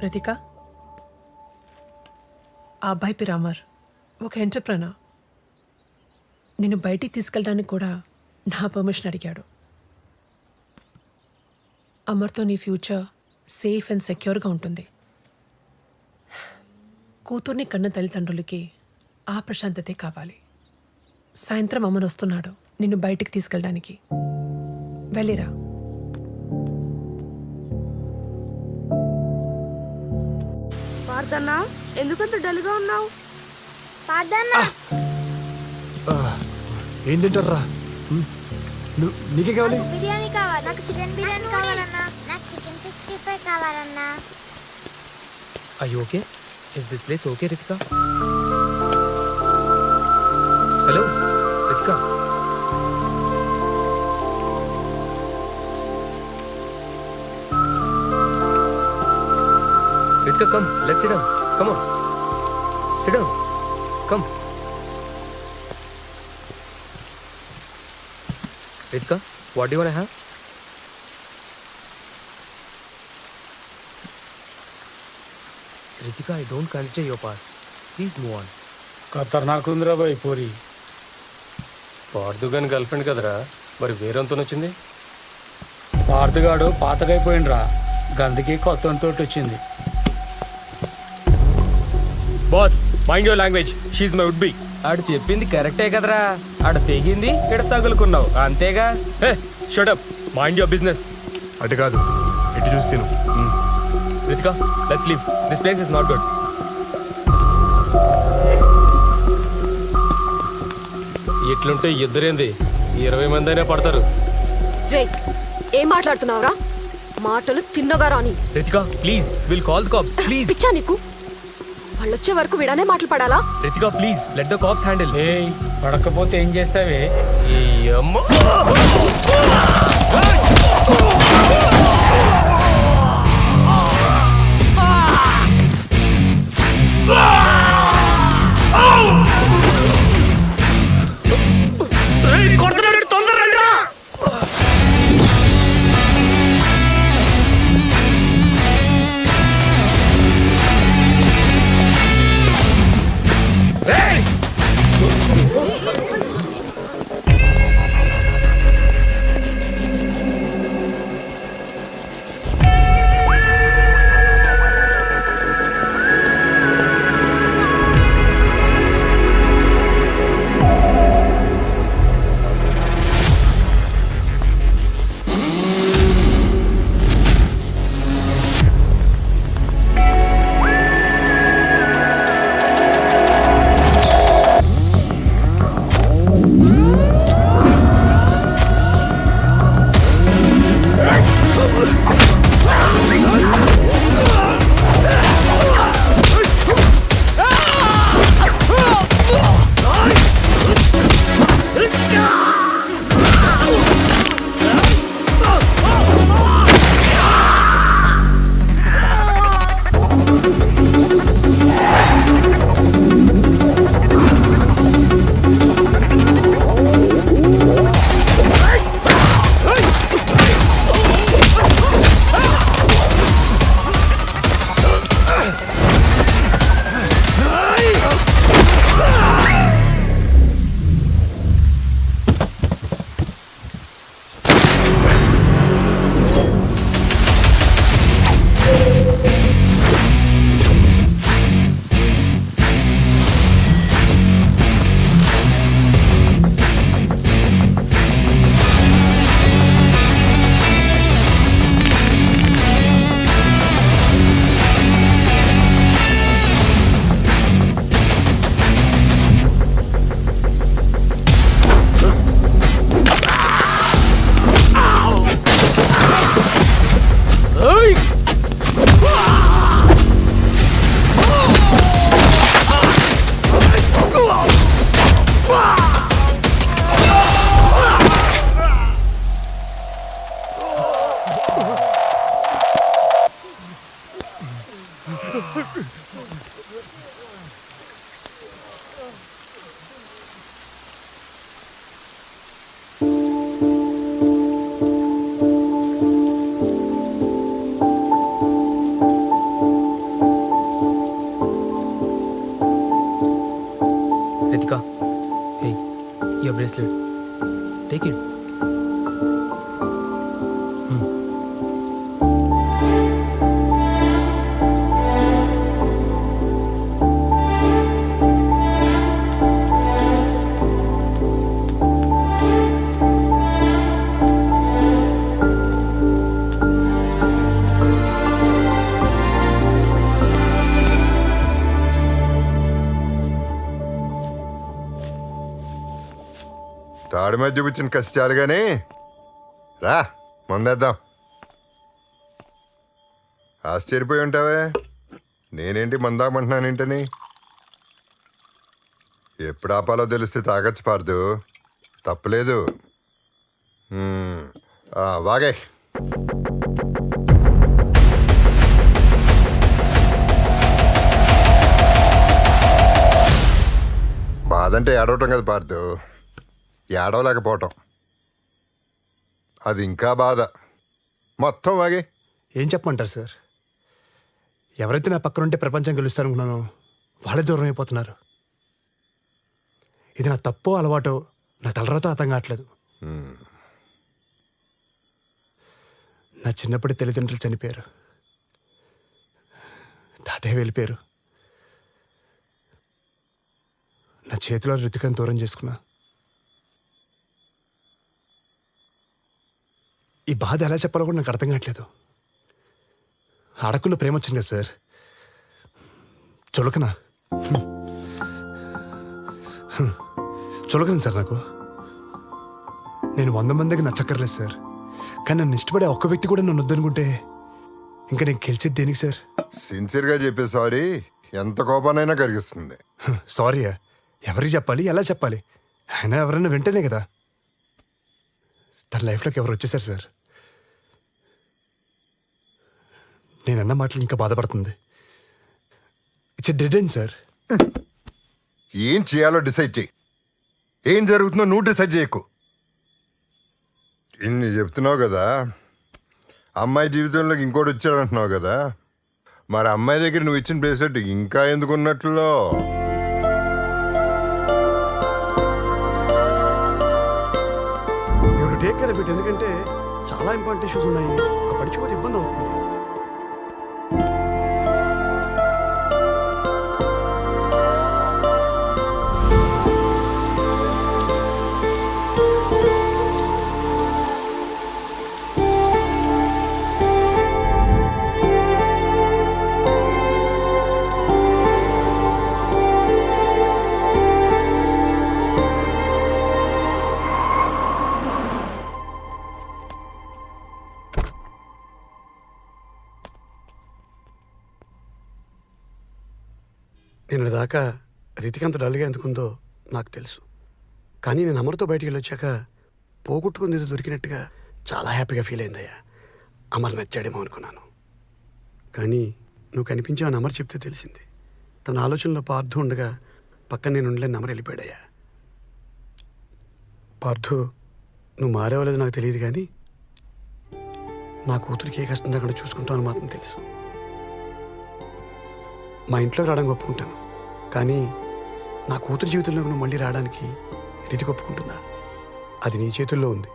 రితిక, ఆ అబ్బాయి పేరు అమర్, ఒక ఎంటర్ప్రెనర్. నిన్ను బయటికి తీసుకెళ్ళడానికి కూడా నా పర్మిషన్ అడిగాడు. అమర్తో నీ ఫ్యూచర్ సేఫ్ అండ్ సెక్యూర్గా ఉంటుంది. కూతుర్ని కన్న తల్లిదండ్రులకి ఆ ప్రశాంతతే కావాలి. సాయంత్రం అమర్ వస్తున్నాడు నిన్ను బయటికి తీసుకెళ్ళడానికి. వెళ్ళిరా. పార్దన్నా, ఎందుకంత డల్గా ఉన్నావు? ఏం తింటారా? నీకే కావాలి? బిర్యానీ కావాలి. నాకు చికెన్ బిర్యానీ కావాలన్నా. నాకు చికెన్ 65 కావాలన్నా. Are you okay? Is this place okay, Ritika? Hello, Ritika. Ritika, come. Let's sit down. Come on. Sit down. Come. Ritika, what do you want to have? Ritika, I don't consider your past. Please move on. ఖతర్నాక్ ఉందిరా బాయ్ పూరి. పార్దుగాని girlfriend కదరా, మరి వేరేంతో వచ్చింది? పార్థగాడు పాతగైపోయిండ్రా, గందుకి కొత్త వచ్చింది. Boss, mind your language. షీఈ్ మై వుడ్ బి. ఆడు చెప్పింది కరెక్టే కదరా. ఆడ తెగింది, ఇక్కడ తగులుకున్నావు అంతేగా. Hey, shut up. Mind your business. అటు కాదు, ఇటు చూసి తిను. Ritika, let's leave. This place is not good. ఇట్లుంటే ఇద్దరేంది, 20 మంది అయినా పడతారు. రే, ఏం మాట్లాడుతున్నావురా? మాటలు తిన్నగా రాని. Ritika, please. We'll call the cops. Please. పిచ్చా నీకు? వాళ్ళు వచ్చే వరకు విడానే మాటలు పడాలా? Ritika, please. Let the cops handle. ఏయ్, పడకపోతే ఏం చేస్తావే? ఈ అమ్మ టేక్ ఇట్. తాడి మధ్య చూపించిన కసి చాలు కానీ రా మందేద్దాం. ఆశ్చర్యపోయి ఉంటావే, నేనేంటి మందామంటున్నానేంటని. ఎప్పుడు ఆపాలో తెలిస్తే తాగొచ్చు పార్దు, తప్పలేదు. వాగే. బాధంటే ఏడవటం కదా పార్దు, ఏడవలేకపోవటం అది ఇంకా బాధ. మొత్తం వాగే. ఏం చెప్పమంటారు సార్? ఎవరైతే నా పక్కన ఉంటే ప్రపంచం గెలుస్తారనుకున్నానో వాళ్ళే దూరం అయిపోతున్నారు. ఇది నా తప్పో అలవాటో నా తలరాతో అర్థం కావట్లేదు. నా చిన్నప్పటి తల్లిదండ్రులు చనిపోయారు, తాతయ్య వెళ్ళిపోయారు. నా చేతిలో రుతికను దూరం చేసుకున్నా. ఈ బాధ ఎలా చెప్పాలో కూడా నాకు అర్థం కావట్లేదు. ఆడకుల్లో ప్రేమ వచ్చింది కదా సార్, చులకనా చులకను సార్ నాకు. నేను 100 మందికి నచ్చక్కర్లేదు సార్, కానీ నన్ను ఇష్టపడే ఒక్క వ్యక్తి కూడా నన్ను వద్దనుకుంటే ఇంకా నేను గెలిచేది దేనికి సార్? సిన్సియర్గా చెప్పే సారీ ఎంత కోపానైనా కరిగిస్తుంది. సారీయా? ఎవరికి చెప్పాలి, ఎలా చెప్పాలి? అయినా ఎవరైనా వింటేనే కదా. తన లైఫ్లోకి ఎవరు వచ్చేసారు సార్. నేనన్న మాటలు ఇంకా బాధపడుతుంది. It's a dead end sir. ఏం చేయాలో డిసైడ్ చేయి. ఏం జరుగుతుందో నువ్వు డిసైడ్ చేయకు. ఇన్ని చెప్తున్నావు కదా, అమ్మాయి జీవితంలోకి ఇంకోటి వచ్చాడు అంటున్నావు కదా, మరి అమ్మాయి దగ్గర నువ్వు ఇచ్చిన బ్రేస్లెట్ ఇంకా ఎందుకున్నట్లో? You take care of it, ఎందుకంటే చాలా ఇంపార్టెంట్ ఇష్యూస్ ఉన్నాయి. ఆ పడిచిపోతే ఇబ్బంది అవుతుంది. నేను దాకా రితికంత డల్గా ఎందుకుందో నాకు తెలుసు, కానీ నేను అమర్తో బయటికి వెళ్ళొచ్చాక పోగొట్టుకుంది ఏదో దొరికినట్టుగా చాలా హ్యాపీగా ఫీల్ అయిందయ్యా. అమర్ నచ్చాడేమో అనుకున్నాను, కానీ నువ్వు కనిపించావని అమర్ చెప్తే తెలిసింది. తన ఆలోచనలో పార్థు ఉండగా పక్కన నేను ఉండలేని అమర్ వెళ్ళిపోయాడయ్యా. పార్థు, నువ్వు మారేవలేదు నాకు తెలియదు, కానీ నా కూతురికి ఏ కష్టం రాకుండా చూసుకుంటాను మాత్రం తెలుసు. మా ఇంట్లోకి రావడానికి ఒప్పుకుంటాను, కానీ నా కూతురు జీవితంలోకి నువ్వు మళ్ళీ రావడానికి రీతికి ఒప్పుకుంటుందా? అది నీ చేతుల్లో ఉంది.